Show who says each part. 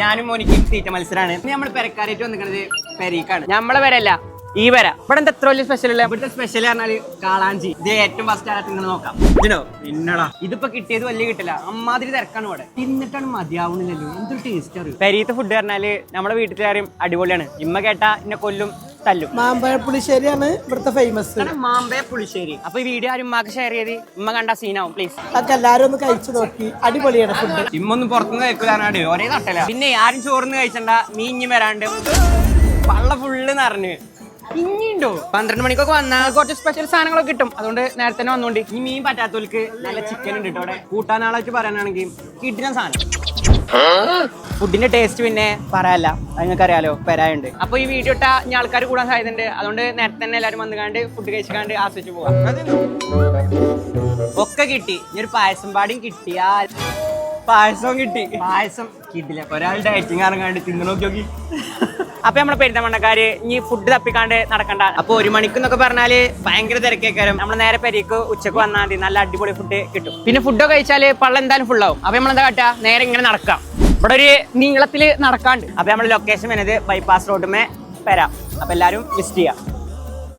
Speaker 1: ഞാനും മോനിക്കും തീറ്റ മത്സരമാണ്. നമ്മൾ പെരക്കാരായിട്ട് വന്നിരിക്കുന്നത് പെരീക്കാണ്. നമ്മളെ വരല്ല ഈ വര. ഇവിടെ എന്താ എത്ര വലിയ സ്പെഷ്യൽ ഉള്ള? ഇവിടുത്തെ സ്പെഷ്യൽ പറഞ്ഞാല് കാളാഞ്ചി. ഇത് ഏറ്റവും ഫസ്റ്റ് ആയിട്ട് നിങ്ങൾ നോക്കാം. ഇതിനോ പിന്നടാ ഇതിപ്പോ കിട്ടിയത് വലിയ കിട്ടില്ല. അമ്മാതിരി തിരക്കാണ് ഇവിടെ. തിന്നിട്ടാണ് മതിയാവുന്നില്ലല്ലോ. എന്തൊരു ടേസ്റ്റ് അറിയും. പെരീത്തെ ഫുഡ് പറഞ്ഞാല് നമ്മുടെ വീട്ടിൽ കാര്യം അടിപൊളിയാണ്. ഇമ്മ കേട്ടാ എന്നെ കൊല്ലും തല്ലും.
Speaker 2: മാമ്പഴ പുളിശ്ശേരിയാണ് ഇവിടുത്തെ ഫേമസ്.
Speaker 1: മാമ്പഴ പുളിശ്ശേരി. അപ്പൊ ഈ വീഡിയോ ആരും ഉമ്മാക്ക് ഷെയർ ചെയ്ത് ഉമ്മ കണ്ട സീനാവും പ്ലീസ്.
Speaker 2: അതൊക്കെ എല്ലാരും ഒന്ന് കഴിച്ചു നോക്കി. അടിപൊളിയാണ് ഫുഡ്.
Speaker 1: ഇമ്മൊന്നും പുറത്തുനിന്ന് കഴിക്കാനാണ് ഒരേ തട്ടല. പിന്നെ ആരും ചോറിന് കഴിച്ചണ്ട. മീൻ ഇഞ്ഞി വരാണ്ട് വള്ള ഫുള്ള് നിറഞ്ഞ് ഇനിയുണ്ടോ. 12 മണിക്കൊക്കെ വന്നാൽ കുറച്ച് സ്പെഷ്യൽ സാധനങ്ങളൊക്കെ കിട്ടും. അതുകൊണ്ട് നേരത്തെ തന്നെ വന്നോണ്ട്. ഈ മീൻ പറ്റാത്തവർക്ക് നല്ല ചിക്കൻ ഉണ്ട് കേട്ടോ. അവിടെ കൂട്ടാനാളായിട്ട് പറയാനാണെങ്കിൽ കിട്ടുന്ന സാധനം. ഫുഡിന്റെ ടേസ്റ്റ് പിന്നെ പറയാല്ല, നിങ്ങൾക്ക് അറിയാലോ പെരായുണ്ട്. അപ്പൊ ഈ വീഡിയോ ഇട്ടാ ഇനി ആൾക്കാർ കൂടാൻ സാധ്യതയുണ്ട്. അതുകൊണ്ട് നേരത്തെ തന്നെ എല്ലാവരും വന്നുകാണ്ട് ഫുഡ് കഴിച്ചുകാണ്ട് ആസ്വദിച്ച് പോവാം. ഒക്കെ കിട്ടി. ഇനി ഒരു പായസം പാടിയും കിട്ടിയാൽ പായസവും കിട്ടി. പായസം കിട്ടില്ല. ഒരാൾ ഡയറ്റിങ് ഇറങ്ങാണ്ട് തിന്നു നോക്കി. അപ്പൊ നമ്മളെ പെരുന്തമണ്ണക്കാര് ഇനി ഫുഡ് തപ്പിക്കാണ്ട് നടക്കണ്ട. അപ്പൊ 1 മണിക്കെന്നൊക്കെ പറഞ്ഞാല് ഭയങ്കര തിരക്കേക്കാരും. നമ്മൾ നേരെ പെരീക്ക് ഉച്ചക്ക് വന്നാൽ മതി. നല്ല അടിപൊളി ഫുഡ് കിട്ടും. പിന്നെ ഫുഡൊക്കെ കഴിച്ചാല് പള്ള എന്തായാലും ഫുള്ളാവും. അപ്പൊ നമ്മളെന്താ കാട്ടുക, നേരെ ഇങ്ങനെ നടക്കാം. ഇവിടെ ഒരു നീളത്തില് നടക്കാണ്ട്. അപ്പൊ നമ്മുടെ ലൊക്കേഷൻ വരുന്നത് ബൈപ്പാസ് റോഡുമേ വരാം. അപ്പൊ എല്ലാരും വിസിറ്റ് ചെയ്യാം.